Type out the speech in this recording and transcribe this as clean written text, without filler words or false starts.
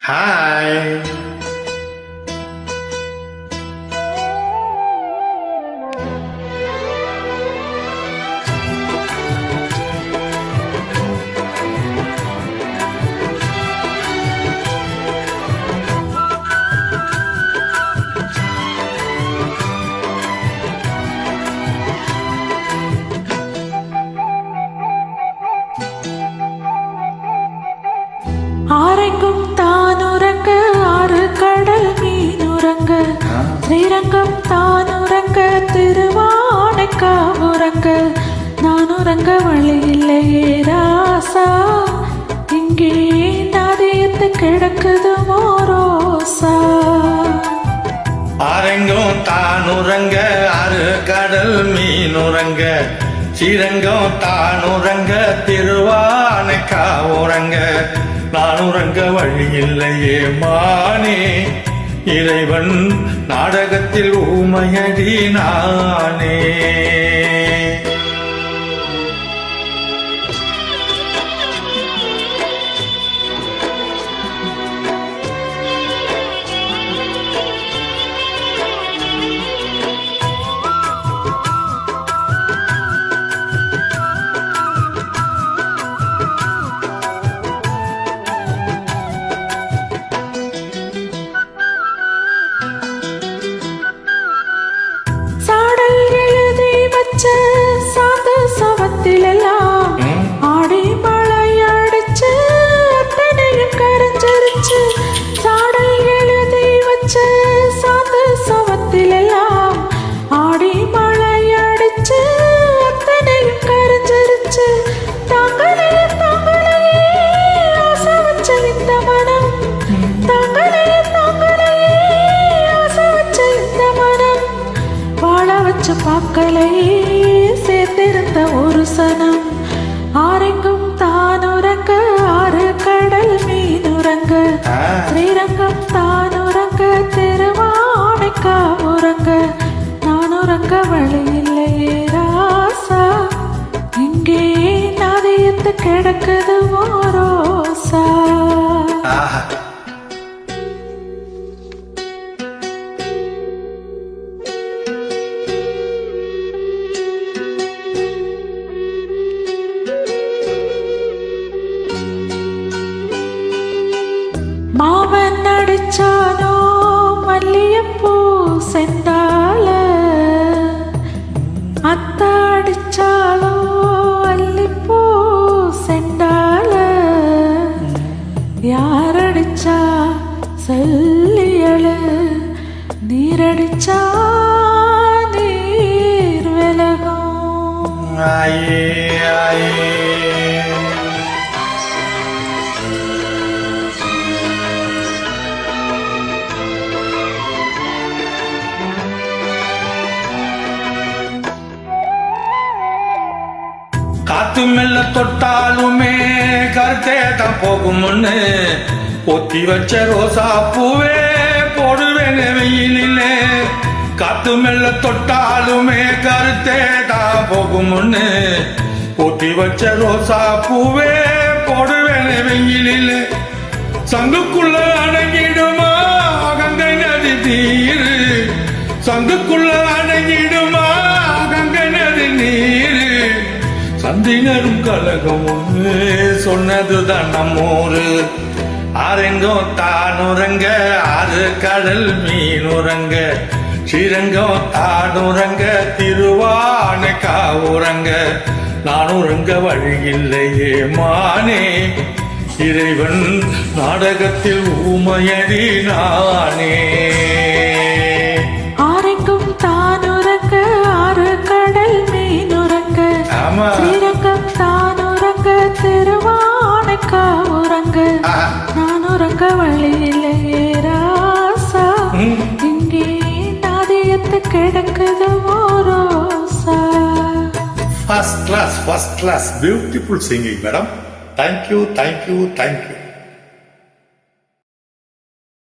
Hi. ஆரைக்கும் தானுறங்க ஆறு கடல் மீனுறங்க ஸ்ரீரங்கம் தானுறங்க திருவானைக்காவுறங்க நானுறங்க வழி இல்லையே ராசா இங்கே நதியத்து கிடக்குது மோரோசா ஆரெங்கும் தானுறங்க ஆறு கடல் மீனுறங்க ஸ்ரீரங்கம் தானுறங்க திருவானைக்காவுறங்க நானுறங்க வழி இல்லையே மானே இறைவன் நாடகத்தில் ஊமையடி நானே. சாந்த சவத்திலெல்லாம் ஆடி மழை அடிச்சு அத்தனையும் கரைஞ்சிருச்சு சாடல் எழுதி வச்ச சாந்த சவத்திலெல்லாம் ஆடி மழை அடிச்சு அத்தனையும் கரைஞ்சிருச்சு தாங்களே ஆசை வச்ச இந்த மனம் தாங்களே ஆசை வச்ச இந்த மனம் வாழ வச்சு பார்க்கலையே சேர்த்திருந்த ஒரு சனம் ஆரெங்கும் தானுறங்க ஆறு கடல் மீனுறங்க ஸ்ரீரங்கம் தானுறங்க திருவானைக்காவுறங்க நானுறங்க வழி இல்லையே ராசா இங்கே நதியத்து கிடக்குது மோரோசா. மாமன் அடிச்சானோ மல்லியப்பூ செண்டால அத்த அடிச்சாலோ அல்லிப்பூ செண்டால யாரடிச்சா சொல்லியழு நீரடிச்சா நீர் விலகும். ஆயே ஆயே காத்து மெல்ல தொட்டாலுமே கருத்தே தான் போகும்னு ஒத்தி வச்ச ரோசா பூவே போடுவேன் வெயிலிலே காத்து மெல்ல தொட்டாலுமே கருத்தே தான் போகும்னு ஒத்தி வச்ச ரோசா பூவே போடுவேன் வெயிலிலே சங்குக்குள்ள அடங்கிடுமா கங்கை நதி நீர் சங்குக்குள்ள அடங்கிடுமா கங்கை நதி நீர் சந்தினரும் கலகம் ஒன்று சொன்னதுதான் நம்மூரு ஆரெங்கும் தானுறங்க ஆறு கடல் மீனுறங்க ஸ்ரீரங்கம் தானுறங்க திருவானைக்காவுறங்க நானுறங்க வழி இல்லையே மானே இறைவன் நாடகத்தில் ஊமையடி நானே. ஆரெங்கும் தானுறங்க ஆறு கடல் மீனுறங்க ஸ்ரீரங்கம் தானுறங்க திருவானைக்காவுறங்க நானுறங்க வழி இல்லையே ராசா இங்கே நதியத்து கிடக்குது மோரோசா. First class, beautiful singing, madam. Thank you.